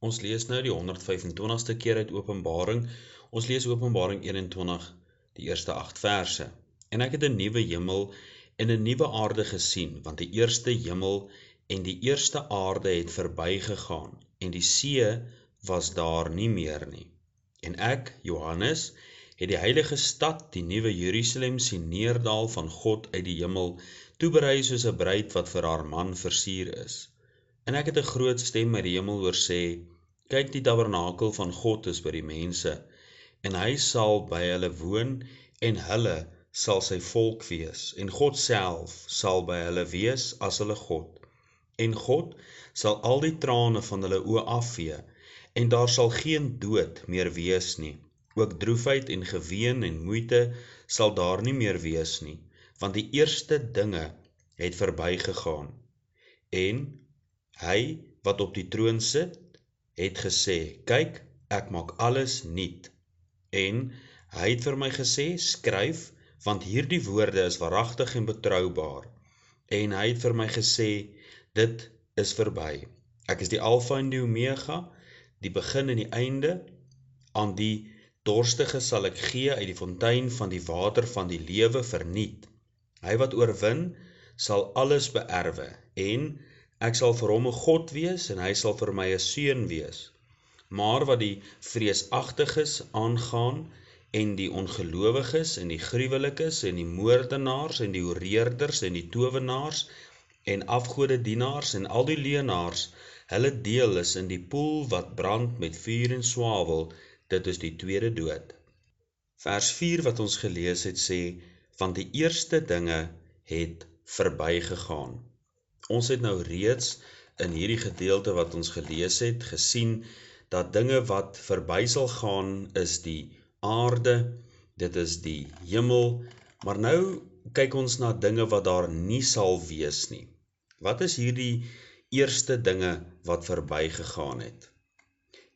Ons lees nou die 125ste keer uit Openbaring. Ons lees Openbaring 21, die eerste 8 verse. En ek het 'n nuwe hemel en 'n nuwe aarde gesien, want die eerste hemel en die eerste aarde het verbygegaan, en die see was daar nie meer nie. En ek, Johannes, het die heilige stad, die nuwe Jerusalem, sien neerdal van God uit die hemel, toeberei soos 'n bruid wat vir haar man versier is. En ek het 'n groot stem uit die hemel hoor sê, kyk, die tabernakel van God is by die mense, en hy sal by hulle woon, en hulle sal sy volk wees, en God self sal by hulle wees as hulle God. En God sal al die trane van hulle oë afvee, en daar sal geen dood meer wees nie. Ook droefheid en geween en moeite sal daar nie meer wees nie, want die eerste dinge het verbygegaan. En hy wat op die troon sit, het gesê, kyk, ek maak alles nuut. En hy het vir my gesê, skryf, want hierdie woorde is waaragtig en betroubaar. En hy het vir my gesê, dit is verby. Ek is die Alfa en die Omega, die begin en die einde. Aan die dorstige sal ek gee uit die fontein van die water van die lewe verniet. Hy wat oorwin, sal alles beerwe, en ek sal vir hom 'n God wees, en hy sal vir my 'n seun wees. Maar wat die vreesagtiges aangaan, en die ongelowiges, en die gruwelikes, en die moordenaars, en die hoereerders, en die towenaars, en afgodedienaars, en al die leenaars, hulle deel is in die poel wat brand met vuur en swavel, dit is die tweede dood. Vers 4 wat ons gelees het sê, want die eerste dinge het verbygegaan. Ons het nou reeds in hierdie gedeelte wat ons gelees het, gesien dat dinge wat verby sal gaan is die aarde, dit is die hemel, maar nou kyk ons na dinge wat daar nie sal wees nie. Wat is hierdie eerste dinge wat verbygegaan het?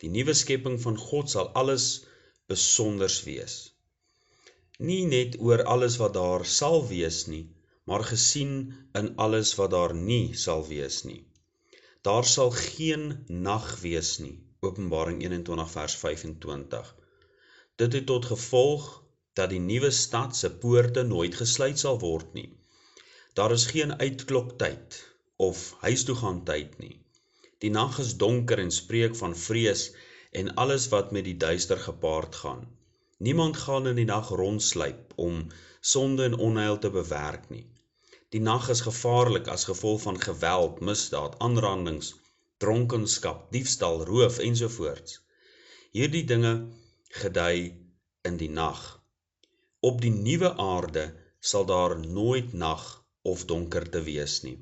Die nuwe skepping van God sal alles besonders wees. Nie net oor alles wat daar sal wees nie, maar gesien in alles wat daar nie sal wees nie. Daar sal geen nag wees nie, Openbaring 21 vers 25. Dit het tot gevolg dat die nuwe stad se poorte nooit gesluit sal word nie. Daar is geen uitkloktyd of huistoegaantyd nie. Die nag is donker en spreek van vrees en alles wat met die duister gepaard gaan. Niemand gaan in die nag rondsluip om sonde en onheil te bewerk nie. Die nag is gevaarlik as gevolg van geweld, misdaad, aanrandings, dronkenskap, diefstal, roof ensovoorts. Hierdie dinge gedei in die nag. Op die nuwe aarde sal daar nooit nag of donkerte wees nie.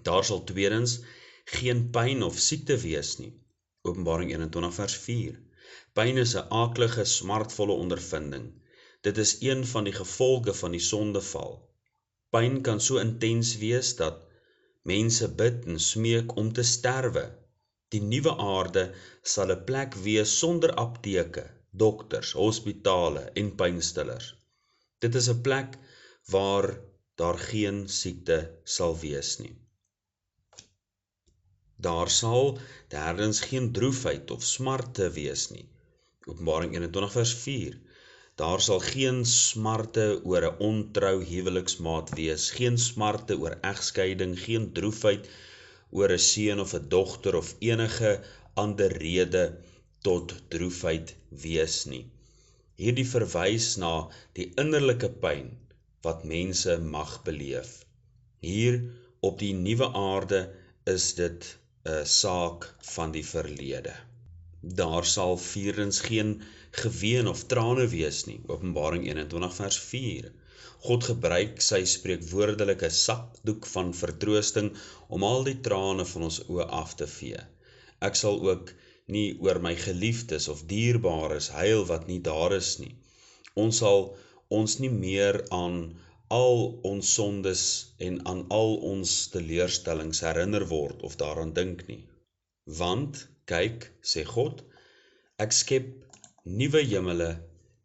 Daar sal tweedens geen pyn of siekte wees nie. Openbaring 21 vers 4. Pyn is 'n aaklige, smartvolle ondervinding. Dit is een van die gevolge van die sondeval. Pyn kan so intens wees dat mense bid en smeek om te sterwe. Die nuwe aarde sal 'n plek wees sonder apteke, dokters, hospitale en pynstillers. Dit is 'n plek waar daar geen siekte sal wees nie. Daar sal derdens geen droefheid of smarte wees nie. Openbaring 21 vers 4. Daar sal geen smarte oor 'n ontrou huweliksmaat wees, geen smarte oor egskeiding, geen droefheid oor 'n seun of 'n dogter of enige ander rede tot droefheid wees nie. Hierdie verwys na die innerlike pyn wat mense mag beleef. Hier op die nuwe aarde is dit 'n saak van die verlede. Daar sal vierdens geen geween of trane wees nie, Openbaring 21 vers 4. God gebruik sy spreekwoordelike sakdoek van vertroosting om al die trane van ons oë af te vee. Ek sal ook nie oor my geliefdes of dierbares huil wat nie daar is nie. Ons sal ons nie meer aan al ons sondes en aan al ons teleurstellings herinner word of daaraan dink nie. Want, kyk, sê God, ek skep nuwe hemele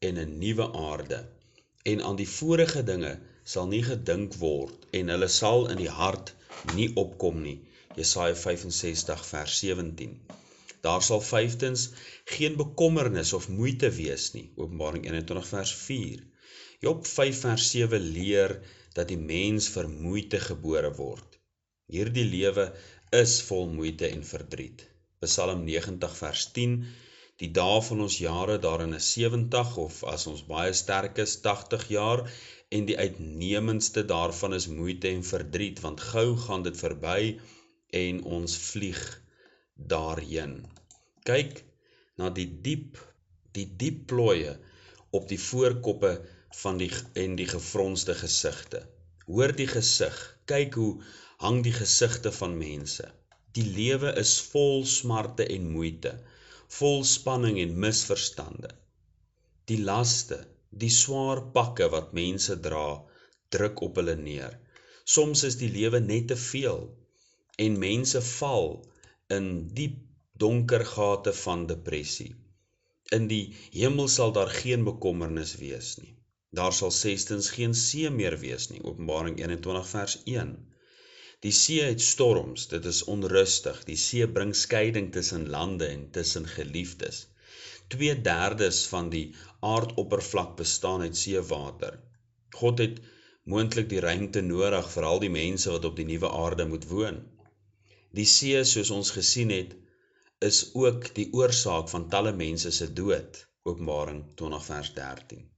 en 'n nuwe aarde, en aan die vorige dinge sal nie gedink word, en hulle sal in die hart nie opkom nie. Jesaja 65 vers 17. Daar sal vyftens geen bekommernis of moeite wees nie, Openbaring 21 vers 4. Job 5 vers 7 leer dat die mens vir moeite gebore word. Hierdie lewe is vol moeite en verdriet. Psalm 90 vers 10, die dae van ons jare daarin is 70, of as ons baie sterk is, 80 jaar, en die uitnemendste daarvan is moeite en verdriet, want gou gaan dit verby en ons vlieg daarheen. Kyk na die diep plooie op die voorkoppe van die gefronste gesigte. Hoor die gesig, kyk hoe hang die gesigte van mense. Die lewe is vol smarte en moeite, vol spanning en misverstande. Die laste, die swaar pakke wat mense dra, druk op hulle neer. Soms is die lewe net te veel en mense val in diep donker gate van depressie. In die hemel sal daar geen bekommernis wees nie. Daar sal sestens geen see meer wees nie, Openbaring 21 vers 1. Die see het storms, dit is onrustig, die see bring skeiding tussen lande en tussen geliefdes. 2/3 van die aardoppervlak bestaan uit seewater. God het moontlik die ruimte nodig vir al die mense wat op die nuwe aarde moet woon. Die see, soos ons gesien het, is ook die oorsaak van talle mense se dood, Openbaring 20 vers 13.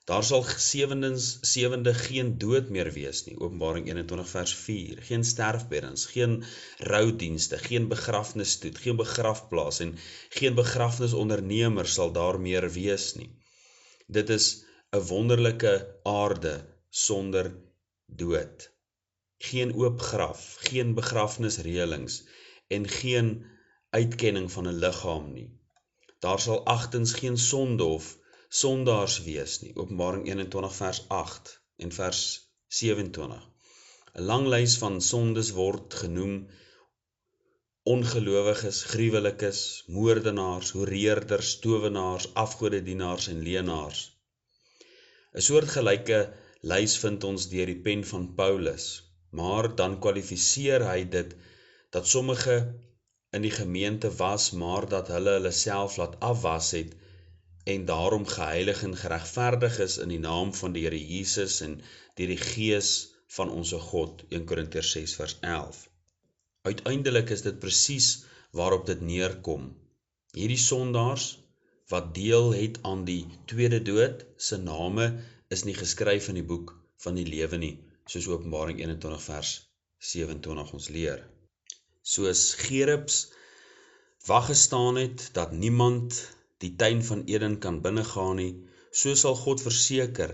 Daar sal sewende geen dood meer wees nie, Openbaring 21 vers 4, geen sterfbeddens, geen roudienste, geen begrafnisstoet, geen begrafplaas en geen begrafnisondernemer sal daar meer wees nie. Dit is 'n wonderlike aarde sonder dood. Geen oop graf, geen begrafnisreëlings en geen uitkenning van 'n liggaam nie. Daar sal agtens geen sonde of sondaars wees nie, Openbaring 21 vers 8 en vers 27. 'n Lang lys van sondes word genoem: ongelowiges, gruwelikes, moordenaars, hoereerders, towenaars, afgodedienaars en leenaars. 'n soortgelyke lys vind ons deur die pen van Paulus, maar dan kwalifiseer hy dit dat sommige in die gemeente was, maar dat hulle self laat afwas het en daarom geheilig en geregverdig is in die naam van die Here Jesus en deur die Gees van onsse God, 1 Korintiërs 6 vers 11. Uiteindelik is dit presies waarop dit neerkom. Hierdie sondaars wat deel het aan die tweede dood, se name is nie geskryf in die boek van die lewe nie, soos Openbaring 21 vers 27 ons leer. Soos Gerubs waggestaan het dat niemand die tuin van Eden kan binnegaan nie, so sal God verseker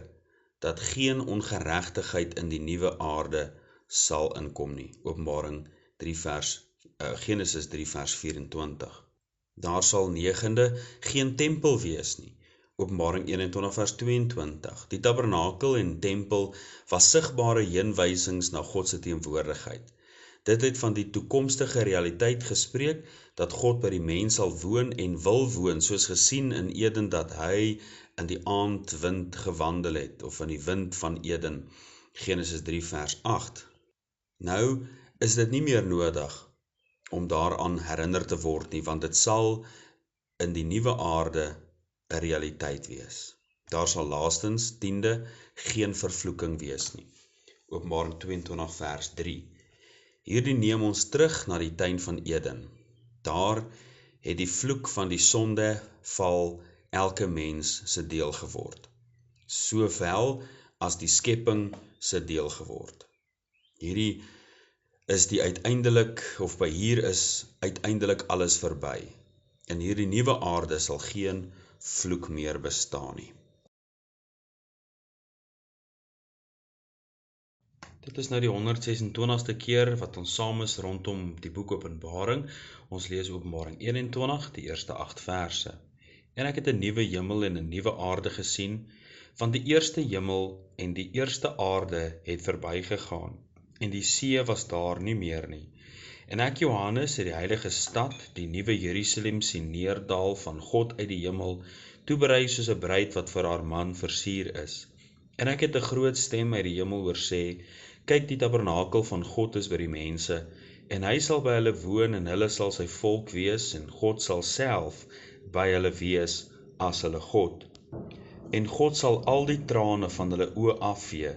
dat geen ongeregtigheid in die nuwe aarde sal inkom nie. Openbaring 3 vers Genesis 3 vers 24. Daar sal negende geen tempel wees nie. Openbaring 21 vers 22. Die tabernakel en tempel was sigbare heenwysings na God se teenwoordigheid. Dit het van die toekomstige realiteit gespreek dat God by die mens sal woon en wil woon, soos gesien in Eden dat hy in die aandwind gewandel het, of in die wind van Eden, Genesis 3 vers 8. Nou is dit nie meer nodig om daaraan herinner te word nie, want dit sal in die nuwe aarde 'n realiteit wees. Daar sal laastens, 10de, geen vervloeking wees nie. Openbaring 22 vers 3. Hierdie neem ons terug na die tuin van Eden. Daar het die vloek van die sonde val elke mens se deel geword, sowel as die skepping se deel geword. Hierdie is die uiteindelik, of by hier is uiteindelik alles verby. In hierdie nuwe aarde sal geen vloek meer bestaan nie. Dit is nou die 126ste keer wat ons saam is rondom die boek Openbaring. Ons lees Openbaring 21, die eerste 8 verse. En ek het 'n nuwe hemel en 'n nuwe aarde gesien, want die eerste hemel en die eerste aarde het verbygegaan, en die see was daar nie meer nie. En ek, Johannes, het die heilige stad, die nuwe Jerusalem, sien neerdal van God uit die hemel, toeberei soos 'n bruid wat vir haar man versier is. En ek het 'n groot stem uit die hemel hoor sê: kyk, die tabernakel van God is by die mense, en hy sal by hulle woon en hulle sal sy volk wees en God sal self by hulle wees as hulle God. En God sal al die trane van hulle oë afvee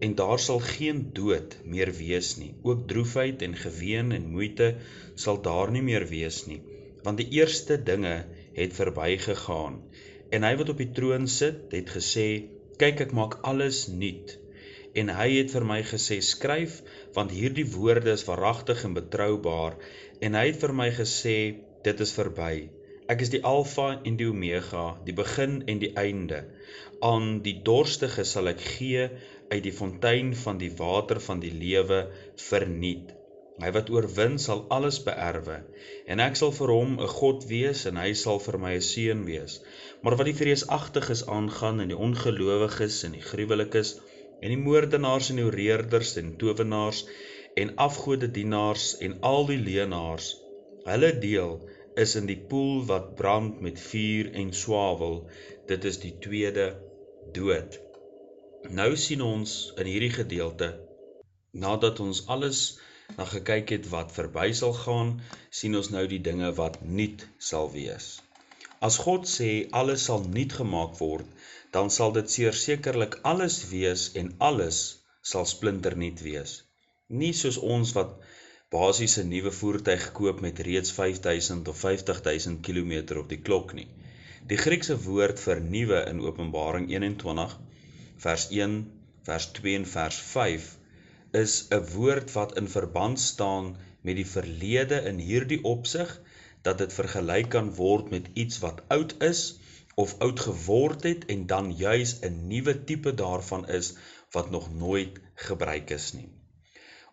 en daar sal geen dood meer wees nie. Ook droefheid en geween en moeite sal daar nie meer wees nie, want die eerste dinge het verbygegaan. En hy wat op die troon sit, het gesê, kyk, ek maak alles nuut. En hy het vir my gesê, skryf, want hierdie woorde is waaragtig en betroubaar. En hy het vir my gesê, dit is verby. Ek is die Alfa en die Omega, die begin en die einde. Aan die dorstige sal ek gee uit die fontein van die water van die lewe verniet. Hy wat oorwin sal alles beerwe, en ek sal vir hom 'n God wees, en hy sal vir my 'n seun wees. Maar wat die vreesagtiges aangaan, en die ongelowiges, en die gruwelikes, en die moordenaars, en die oreerders, en towenaars, en afgodedienaars, en al die leenaars, hulle deel is in die poel wat brand met vuur en swavel, dit is die tweede dood. Nou sien ons in hierdie gedeelte, nadat ons alles na gekyk het wat verby sal gaan, sien ons nou die dinge wat nuut sal wees. As God sê alles sal nuut gemaak word, dan sal dit sekerlik alles wees en alles sal splinternuut wees. Nie soos ons wat basies 'n nuwe voertuig koop met reeds 5000 of 50000 km op die klok nie. Die Griekse woord vir nuwe in Openbaring 21, vers 1, vers 2 en vers 5 is 'n woord wat in verband staan met die verlede in hierdie opsig, dat dit vergelyk kan word met iets wat oud is of oud geword het en dan juis 'n nuwe tipe daarvan is wat nog nooit gebruik is nie.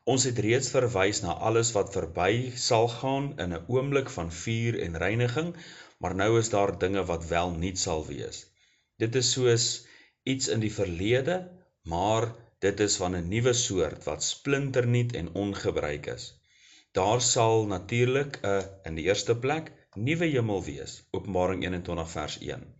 Ons het reeds verwys na alles wat verby sal gaan in 'n oomblik van vuur en reiniging, maar nou is daar dinge wat wel nuut sal wees. Dit is soos iets in die verlede, maar dit is van 'n nuwe soort wat splinternuut en ongebruik is. Daar sal natuurlik in die eerste plek nuwe hemel wees, Openbaring 21 vers 1.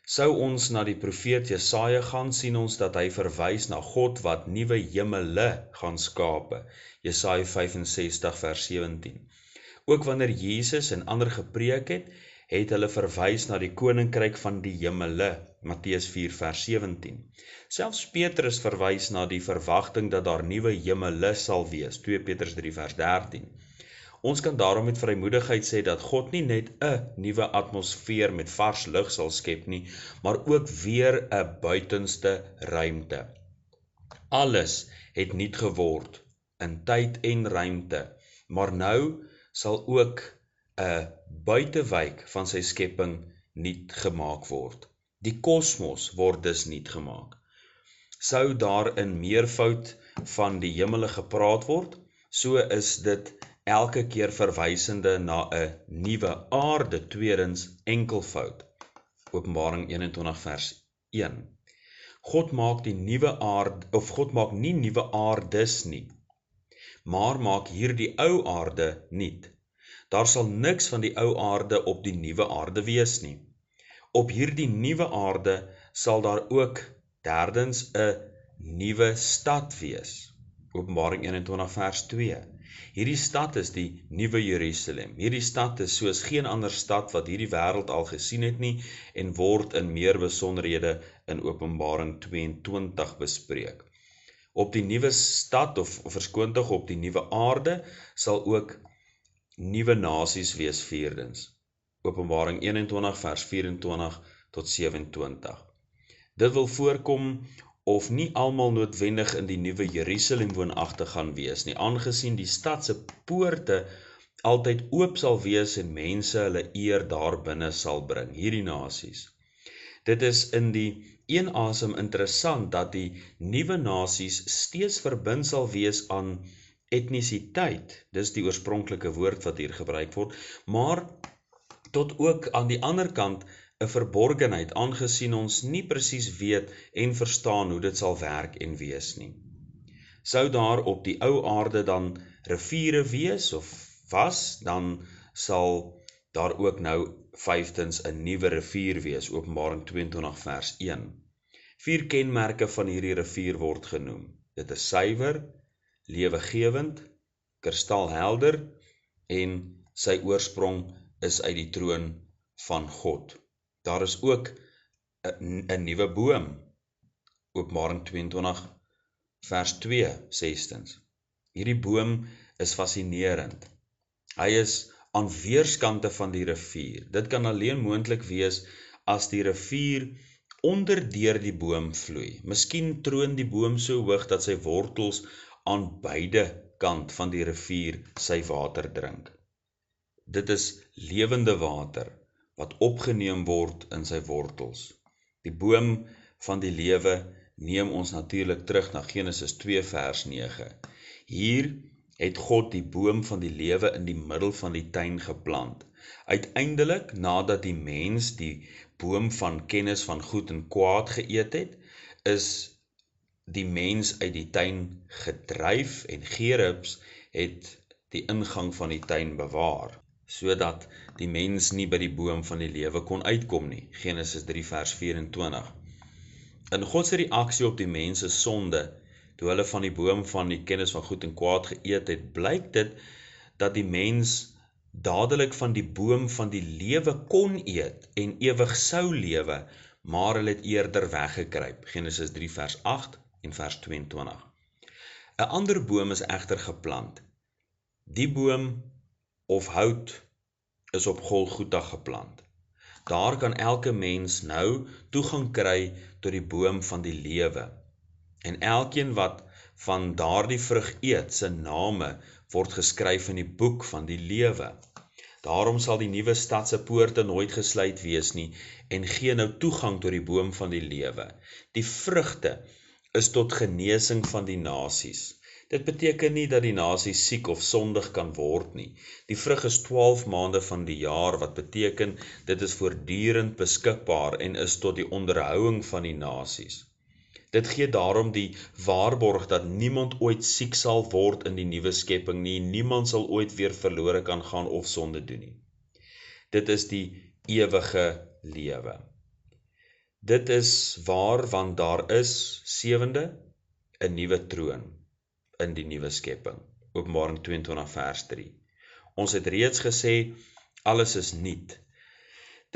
Sou ons na die profeet Jesaja gaan, sien ons dat hy verwys na God wat nuwe hemele gaan skape, Jesaja 65 vers 17. Ook wanneer Jesus en ander gepreek het hulle verwys na die koninkryk van die hemele, Matteus 4 vers 17. Selfs Petrus verwys na die verwagting dat daar nuwe hemele sal wees, 2 Petrus 3 vers 13. Ons kan daarom met vrymoedigheid sê dat God nie net 'n nuwe atmosfeer met vars lug sal skep nie, maar ook weer 'n buitenste ruimte. Alles het nuut geword in tyd en ruimte, maar nou sal ook 'n buitewyk van sy skepping nuut gemaak word. Die kosmos word dus nuut gemaak. Sou daar in meervoud van die hemele gepraat word, so is dit elke keer verwysende na 'n nuwe aarde, tweedens enkelvoud. Openbaring 21 vers 1. God maak die nuwe aarde, of God maak nie nuwe aardes nie, maar maak hierdie ou aarde nuut. Daar sal niks van die ou aarde op die nuwe aarde wees nie. Op hierdie nuwe aarde sal daar ook derdens 'n nuwe stad wees. Openbaring 21 vers 2. Hierdie stad is die nuwe Jerusalem. Hierdie stad is soos geen ander stad wat hierdie wêreld al gesien het nie en word in meer besonderhede in Openbaring 22 bespreek. Op die nuwe stad of verskoontig op die nuwe aarde sal ook nuwe nasies wees vierdens. Openbaring 21 vers 24 tot 27. Dit wil voorkom of nie almal noodwendig in die nuwe Jerusalem woonagtig gaan wees nie, aangesien die stad se poorte altyd oop sal wees en mense hulle eer daar binne sal bring, hierdie nasies. Dit is in die een asem interessant dat die nuwe nasies steeds verbind sal wees aan etnisiteit, dis die oorspronklike woord wat hier gebruik word, maar tot ook aan die ander kant 'n verborgenheid, aangesien ons nie presies weet en verstaan hoe dit sal werk en wees nie. Sou daar op die ou aarde dan riviere wees of was, dan sal daar ook nou vyftens 'n nuwe rivier wees, Openbaring 22 vers 1. 4 kenmerke van hierdie rivier word genoem. Dit is suiwer, lewegewend, kristalhelder en sy oorsprong is uit die troon van God. Daar is ook 'n nuwe boom, Openbaring 22 vers 2 sestens. Hierdie boom is fascinerend. Hy is aan weerskante van die rivier. Dit kan alleen moontlik wees as die rivier onderdeur die boom vloei. Miskien troon die boom so hoog dat sy wortels aan beide kant van die rivier sy water drink. Dit is lewende water wat opgeneem word in sy wortels. Die boom van die lewe neem ons natuurlik terug na Genesis 2 vers 9. Hier het God die boom van die lewe in die middel van die tuin geplant. Uiteindelik, nadat die mens die boom van kennis van goed en kwaad geëet het, is die mens uit die tuin gedryf en gerubs het die ingang van die tuin bewaar, sodat die mens nie by die boom van die lewe kon uitkom nie. Genesis 3 vers 24. In God se reaksie op die mens se sonde, toe hulle van die boom van die kennis van goed en kwaad geëet het, blyk dit dat die mens dadelik van die boom van die lewe kon eet en ewig sou lewe, maar hulle het eerder weggekruip. Genesis 3 vers 8 en vers 22. 'n ander boom is egter geplant. Die boom of hout is op Golgotha geplant. Daar kan elke mens nou toegang kry tot die boom van die lewe. En elkeen wat van daardie vrug eet, sy name word geskryf in die boek van die lewe. Daarom sal die nuwe stad se poorte nooit gesluit wees nie en gee nou toegang tot die boom van die lewe. Die vrugte is tot genesing van die nasies. Dit beteken nie dat die nasies siek of sondig kan word nie. Die vrug is 12 maande van die jaar, wat beteken dit is voortdurend beskikbaar en is tot die onderhouding van die nasies. Dit gee daarom die waarborg dat niemand ooit siek sal word in die nuwe skepping nie, niemand sal ooit weer verlore kan gaan of sonde doen nie. Dit is die ewige lewe. Dit is waar, want daar is, 7de, 'n nuwe troon in die nuwe skepping. Openbaring 22 vers 3. Ons het reeds gesê, alles is nuut.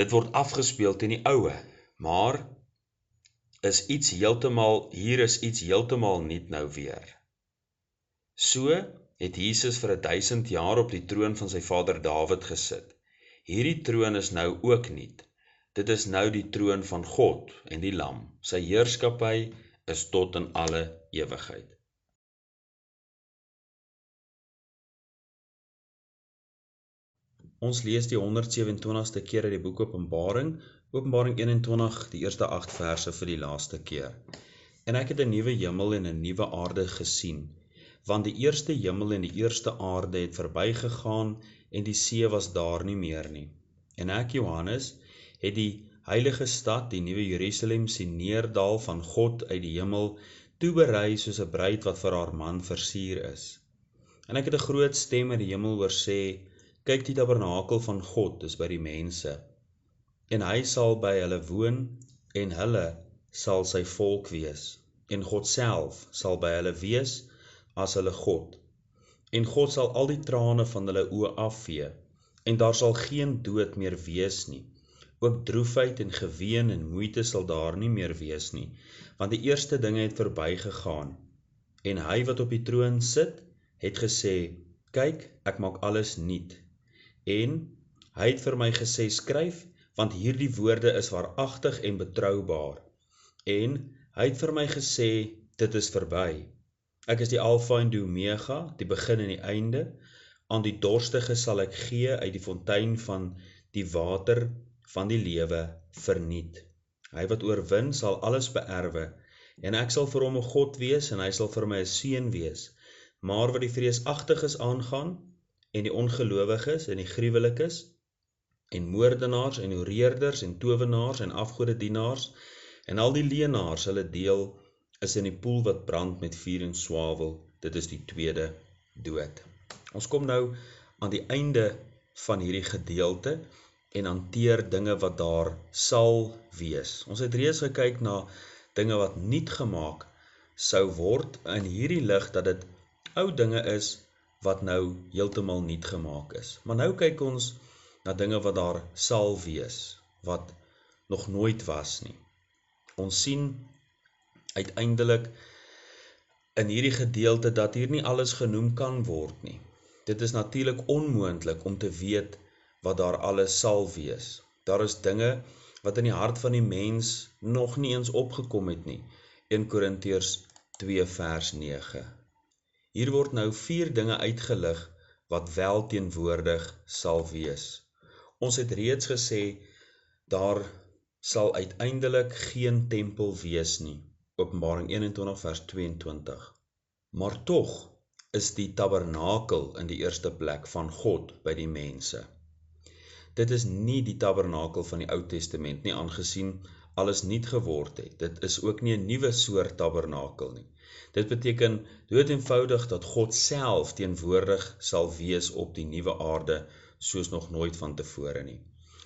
Dit word afgespeel teen die oue, maar hier is iets heeltemal nuut nou weer. So het Jesus vir 1000 jaar op die troon van sy vader Dawid gesit. Hierdie troon is nou ook nuut. Dit is nou die troon van God en die Lam. Sy heerskappy is tot in alle ewigheid. Ons lees die 127ste keer uit die boek Openbaring, Openbaring 21, die eerste 8 verse vir die laaste keer. En ek het 'n nuwe hemel en 'n nuwe aarde gesien, want die eerste hemel en die eerste aarde het verbygegaan en die see was daar nie meer nie. En ek, Johannes, het die heilige stad, die nuwe Jerusalem, sien neerdal van God uit die hemel, toeberei soos 'n bruid wat vir haar man versier is. En ek het 'n groot stem in die hemel hoor sê, kyk, die tabernakel van God is by die mense, en hy sal by hulle woon, en hulle sal sy volk wees, en God self sal by hulle wees as hulle God, en God sal al die trane van hulle oë afvee, en daar sal geen dood meer wees nie, ook droefheid en geween en moeite sal daar nie meer wees nie, want die eerste dinge het verbygegaan, en hy wat op die troon sit, het gesê, kyk, ek maak alles nuut, en hy het vir my gesê, skryf, want hierdie woorde is waaragtig en betroubaar. En hy het vir my gesê, dit is verby. Ek is die Alfa en die Omega, die begin en die einde. Aan die dorstige sal ek gee uit die fontein van die water van die lewe verniet. Hy wat oorwin sal alles beerwe, en ek sal vir hom 'n God wees, en hy sal vir my 'n seun wees. Maar wat die vreesagtiges aangaan, en die ongelowiges, en die gruwelikes, en moordenaars, en hoereerders, en towenaars, en afgodedienaars, en al die leenaars, hulle deel is in die poel wat brand met vuur en swavel. Dit is die tweede dood. Ons kom nou aan die einde van hierdie gedeelte en hanteer dinge wat daar sal wees. Ons het reeds gekyk na dinge wat nuut gemaak sou word in hierdie lig, dat dit ou dinge is wat nou heeltemal nuut gemaak is. Maar nou kyk ons na dinge wat daar sal wees, wat nog nooit was nie. Ons sien uiteindelik in hierdie gedeelte dat hier nie alles genoem kan word nie. Dit is natuurlik onmoontlik om te weet wat daar alles sal wees. Daar is dinge wat in die hart van die mens nog nie eens opgekom het nie. 1 Korintiërs 2 vers 9. Hier word nou 4 dinge uitgelig wat wel teenwoordig sal wees. Ons het reeds gesê, daar sal uiteindelik geen tempel wees nie. Openbaring 21 vers 22. Maar tog is die tabernakel in die eerste plek van God by die mense. Dit is nie die tabernakel van die Ou Testament nie, aangesien alles nuut geword het. Dit is ook nie 'n nuwe soort tabernakel nie. Dit beteken dood eenvoudig dat God self teenwoordig sal wees op die nuwe aarde soos nog nooit van tevore nie.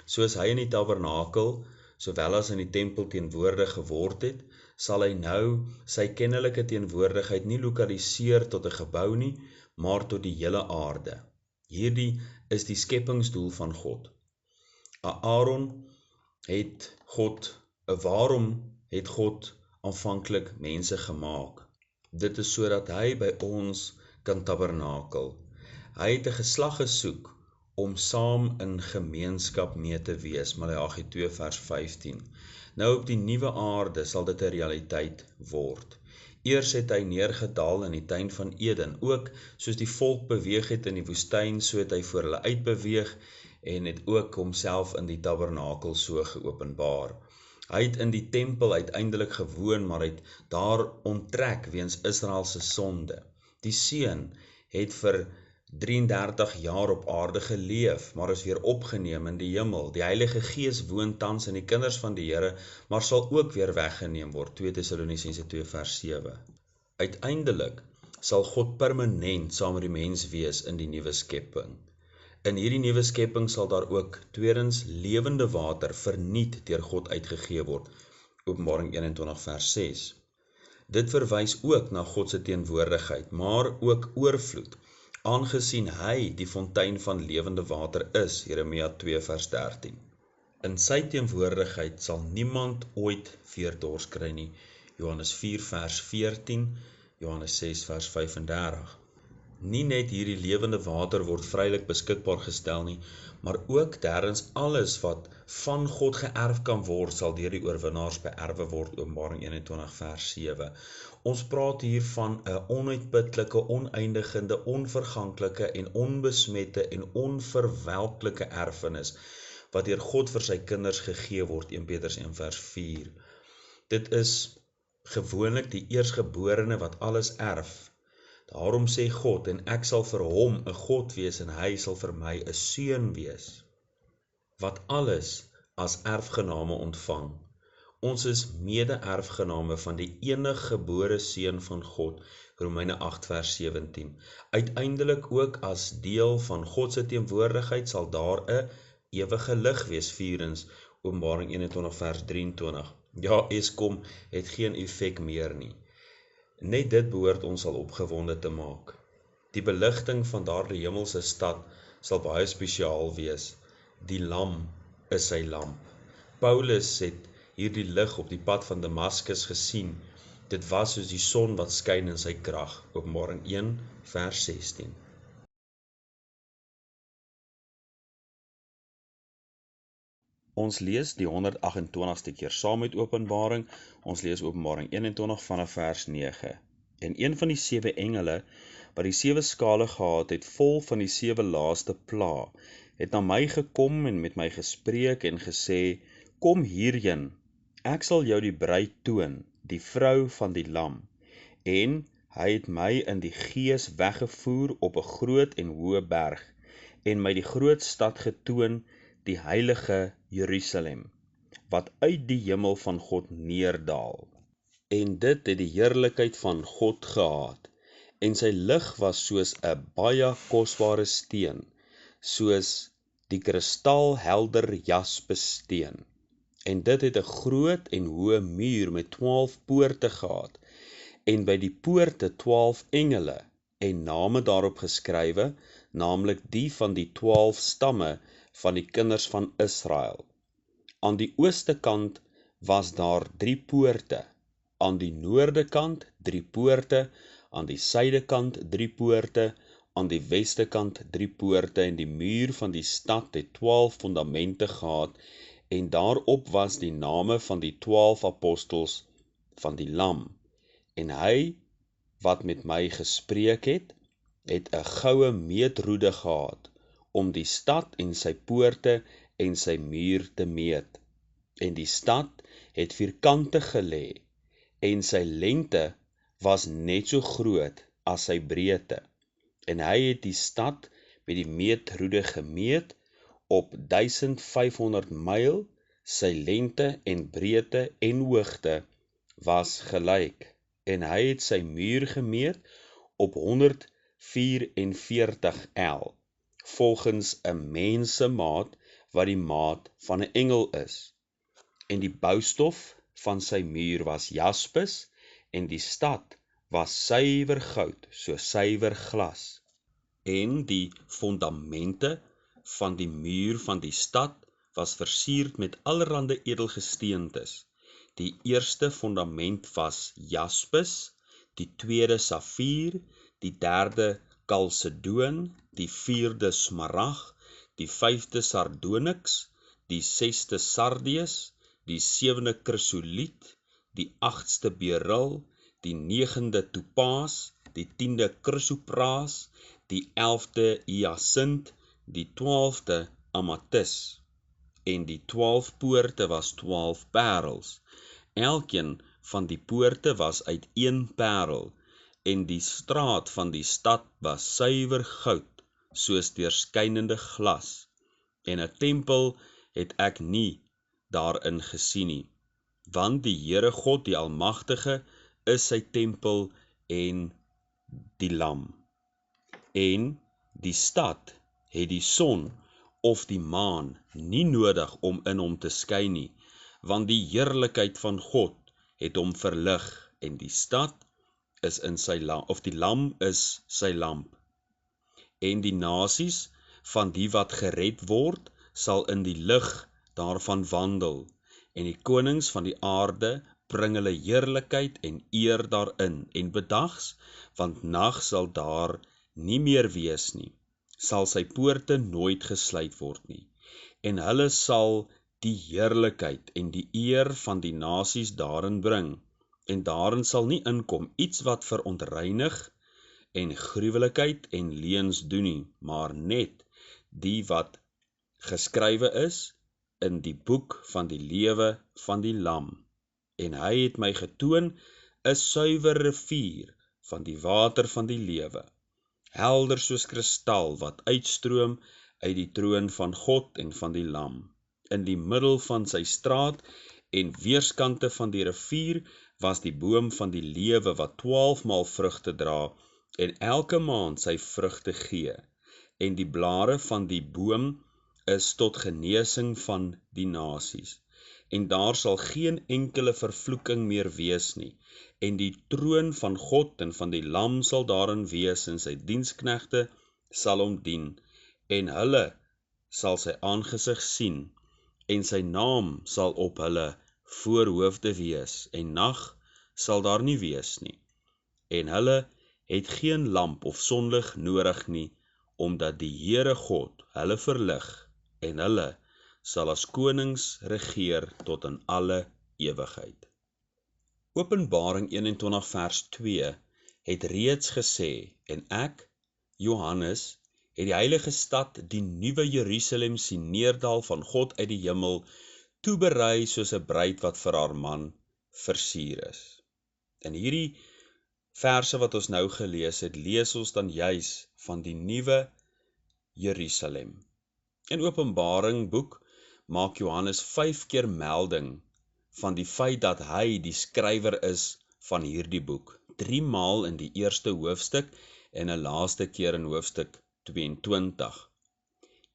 Soos hy in die tabernakel, sowel as in die tempel teenwoordig geword het, sal hy nou sy kennelike teenwoordigheid nie lokaliseer tot 'n gebou nie, maar tot die hele aarde. Hierdie is die skepingsdoel van God. Waarom het God aanvanklik mense gemaak? Dit is sodat hy by ons kan tabernakel. Hy het 'n geslag gesoek om saam in gemeenskap mee te wees, Maleagi 2 vers 15. Nou op die nuwe aarde sal dit 'n realiteit word. Eers het hy neergedaal in die tuin van Eden, ook soos die volk beweeg het in die woestyn, so het hy voor hulle uitbeweeg en het ook homself in die tabernakel so geopenbaar. Hy het in die tempel uiteindelik gewoon, maar het daar onttrek weens Israel se sonde. Die Seun het vir 33 jaar op aarde geleef, maar is weer opgeneem in die hemel. Die Heilige Gees woon tans in die kinders van die Here, maar sal ook weer weggeneem word. 2 Tessalonisense 2 vers 7. Uiteindelik sal God permanent saam met die mens wees in die nuwe skepping. In hierdie nuwe skepping sal daar ook tweedens lewende water vernuut deur God uitgegee word. Openbaring 21 vers 6. Dit verwys ook na God se teenwoordigheid, maar ook oorvloed, aangesien hy die fontein van lewende water is, Jeremia 2 vers 13. In sy teenwoordigheid sal niemand ooit weer dors kry nie, Johannes 4 vers 14, Johannes 6 vers 35. Nie net hierdie lewende water word vrylik beskikbaar gestel nie, maar ook derdens alles wat van God geërf kan word, sal deur die oorwinnaars beerwe word, Openbaring 21 vers 7. Ons praat hier van 'n onuitputlike, oneindigende, onverganklike en onbesmette en onverwelklike erfenis, wat deur God vir sy kinders gegee word, 1 Petrus 1 vers 4. Dit is gewoonlik die eersgeborene wat alles erf. Daarom sê God, en ek sal vir hom 'n God wees en hy sal vir my 'n seun wees, wat alles as erfgename ontvang. Ons is mede-erfgename van die eniggebore seun van God, Romeine 8 vers 17. Uiteindelik ook as deel van God se teenwoordigheid sal daar 'n ewige lig wees, vierens, Openbaring 21 vers 23. Ja, Eskom het geen effek meer nie. Net dit behoort ons al opgewonde te maak. Die beligting van daardie hemelse stad sal baie spesiaal wees. Die lam is sy lamp. Paulus het hierdie lig op die pad van Damaskus gesien. Dit was soos die son wat skyn in sy krag. Openbaring 1 vers 16. Ons lees die 128ste keer saam met Openbaring. Ons lees Openbaring 21 vanaf vers 9. En een van die 7 engele, wat die 7 skale gehad het, vol van die 7 laaste pla, het na my gekom en met my gespreek en gesê, kom hierheen, ek sal jou die bruid toon, die vrou van die lam. En hy het my in die gees weggevoer op 'n groot en hoë berg, en my die groot stad getoon, die heilige Jerusalem, wat uit die hemel van God neerdaal. En dit het die heerlikheid van God gehad, en sy lig was soos 'n baie kosbare steen, soos die kristalhelder jaspissteen. En dit het 'n groot en hoë muur met 12 poorte gehad, en by die poorte 12 engele, en name daarop geskrywe, naamlik die van die 12 stamme van die kinders van Israel. Aan die ooste kant was daar 3 poorte, aan die noorde kant 3 poorte, aan die suide kant 3 poorte, aan die weste kant 3 poorte, en die muur van die stad het 12 fondamente gehad, en daarop was die name van die 12 apostels van die Lam. En hy wat met my gespreek het 'n goue meetroede gehad, om die stad en sy poorte en sy muur te meet. En die stad het vierkantig gelê, en sy lengte was net so groot as sy breedte. En hy het die stad met die meetroede gemeet op 1500 myl, sy lengte en breedte en hoogte was gelyk. En hy het sy muur gemeet op 144 el, volgens 'n mensemaat wat die maat van 'n engel is. En die boustof van sy muur was jaspis, en die stad was suiwer goud, so suiwer glas. En die fondamente van die muur van die stad was versierd met allerlei edelgesteentes. Die eerste fondament was jaspis, die tweede safier, die derde kalsedoon, die vierde smarag, die vyfde sardonyx, die sesde sardius, die sewende chrysoliet, die agste beryl, die negende topaas, die 10de chrysopraas, die 11de hyasint, die 12de amatis. En die 12 poorte was 12 parels. Elkeen van die poorte was uit 1 parel, en die straat van die stad was suiwer goud, soos deurskynende glas. En 'n tempel het ek nie daarin gesien nie, want die Here God, die Almagtige, is sy tempel en die Lam. En die stad het die son of die maan nie nodig om in hom te skyn nie, want die heerlikheid van God het hom verlig, en die stad is in sy lamp, of die Lam is sy lamp. En die nasies van die wat gered word, sal in die lig daarvan wandel, en die konings van die aarde bring hulle heerlikheid en eer daarin, en bedags, want nag sal daar nie meer wees nie, sal sy poorte nooit gesluit word nie, en hulle sal die heerlikheid en die eer van die nasies daarin bring, en daarin sal nie inkom iets wat verontreinig en gruwelikheid en leuns doen nie, maar net die wat geskrywe is in die boek van die lewe van die Lam. En hy het my getoon 'n suiwer rivier van die water van die lewe, helder soos kristal wat uitstroom uit die troon van God en van die Lam. In die middel van sy straat en weerskante van die rivier was die boom van die lewe wat 12 maal vrugte dra en elke maand sy vrugte gee. En die blare van die boom is tot genesing van die nasies. En daar sal geen enkele vervloeking meer wees nie. En die troon van God en van die Lam sal daarin wees, en sy diensknegte sal hom dien, en hulle sal sy aangesig sien, en sy naam sal op hulle voorhoofde wees, en nag sal daar nie wees nie. En hulle het geen lamp of sonlig nodig nie, omdat die Here God hulle verlig, en hulle sal as konings regeer tot in alle ewigheid. Openbaring 21 vers 2 het reeds gesê, en ek, Johannes, het die heilige stad, die nuwe Jerusalem sien neerdal van God uit die hemel, toeberei soos 'n bruid wat vir haar man versier is. In hierdie verse wat ons nou gelees het, lees ons dan juis van die nuwe Jerusalem. In Openbaring boek maak Johannes 5 keer melding van die feit dat hy die skrywer is van hierdie boek. 3 maal in die eerste hoofstuk en 'n laaste keer in hoofstuk 22.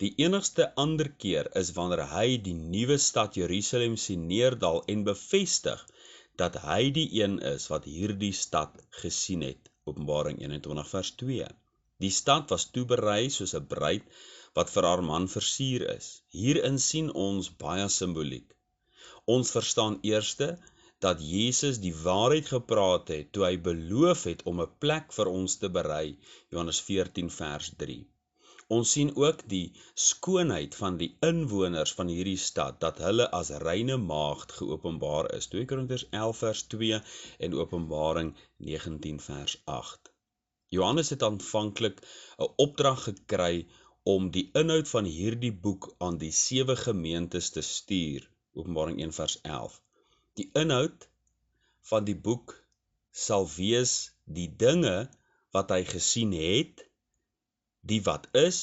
Die enigste ander keer is wanneer hy die nuwe stad Jerusalem sien neerdal en bevestig dat hy die een is wat hierdie stad gesien het. Openbaring 21 vers 2. Die stad was toeberei soos 'n bruid wat vir haar man versier is. Hierin sien ons baie simboliek. Ons verstaan eerste dat Jesus die waarheid gepraat het toe hy beloof het om 'n plek vir ons te berei, Johannes 14 vers 3. Ons sien ook die skoonheid van die inwoners van hierdie stad, dat hulle as reine maagd geopenbaar is, 2 Korintiërs 11 vers 2 en Openbaring 19 vers 8. Johannes het aanvanklik 'n opdrag gekry om die inhoud van hierdie boek aan die 7 gemeentes te stuur, Openbaring 1 vers 11. Die inhoud van die boek sal wees die dinge wat hy gesien het, die wat is,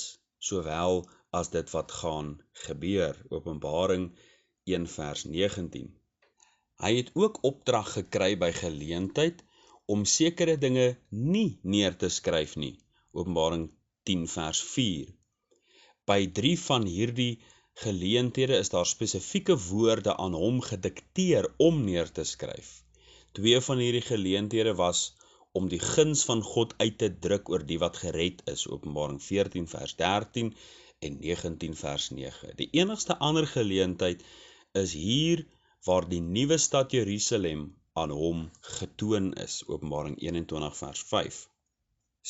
sowel as dit wat gaan gebeur, Openbaring 1 vers 19. Hy het ook opdrag gekry by geleentheid om sekere dinge nie neer te skryf nie, Openbaring 10 vers 4. By 3 van hierdie geleenthede is daar spesifieke woorde aan hom gedikteer om neer te skryf. 2 van hierdie geleenthede was om die guns van God uit te druk oor die wat gered is, Openbaring 14 vers 13 en 19 vers 9. Die enigste ander geleentheid is hier waar die nuwe stad Jerusalem aan hom getoon is, Openbaring 21 vers 5.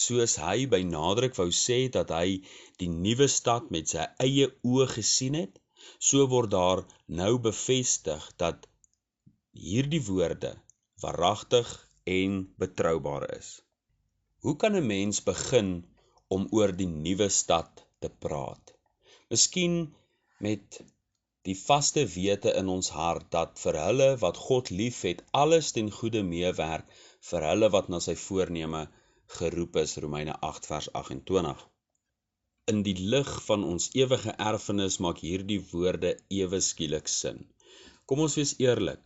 Soos hy by nadruk wou sê dat hy die nuwe stad met sy eie oë gesien het, so word daar nou bevestig dat hierdie woorde waaragtig en betroubaar is. Hoe kan 'n mens begin om oor die nuwe stad te praat? Miskien met die vaste wete in ons hart dat vir hulle wat God liefhet, alles ten goeie meewerk vir hulle wat na sy voorneme geroep is, Romeine 8 vers 28. In die lig van ons ewige erfenis maak hierdie woorde ewe skielik sin. Kom ons wees eerlik,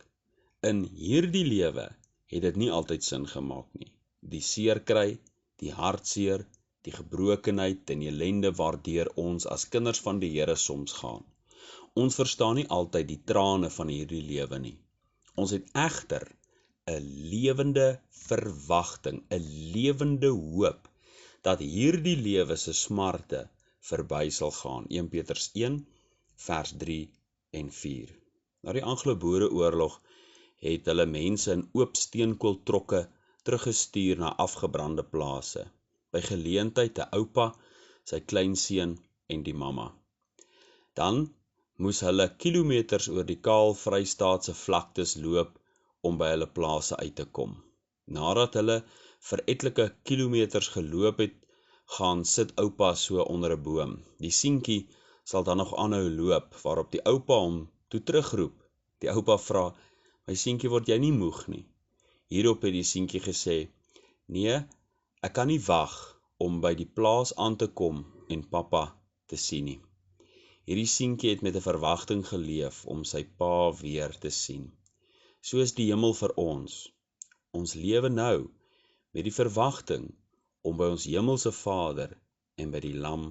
in hierdie lewe het dit nie altyd sin gemaak nie. Die seerkry, die hartseer, die gebrokenheid en ellende waardeur ons as kinders van die Here soms gaan. Ons verstaan nie altyd die trane van hierdie lewe nie. Ons het egter 'n lewende verwagting, 'n lewende hoop, dat hierdie lewe se smarte verby sal gaan. 1 Petrus 1 vers 3 en 4. Na die Anglo-Boereoorlog het hulle mense in oop steenkooltrokke teruggestuur na afgebrande plase. By geleentheid 'n oupa, sy kleinseun en die mamma. Dan moes hulle kilometers oor die kaal Vrystaatse vlaktes loop om by hulle plase uit te kom. Nadat hulle vir etlike kilometers geloop het, gaan sit oupa so onder 'n boom. Die seentjie sal dan nog aanhou loop, waarop die oupa hom toe terugroep. Die oupa vra, "My seentjie, word jy nie moeg nie?" Hierop het die seentjie gesê, "Nee, ek kan nie wag om by die plaas aan te kom en pappa te sien nie." Hierdie seentjie het met 'n verwagting geleef om sy pa weer te sien. So is die hemel vir ons. Ons lewe nou met die verwagting om by ons hemelse Vader en by die Lam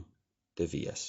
te wees.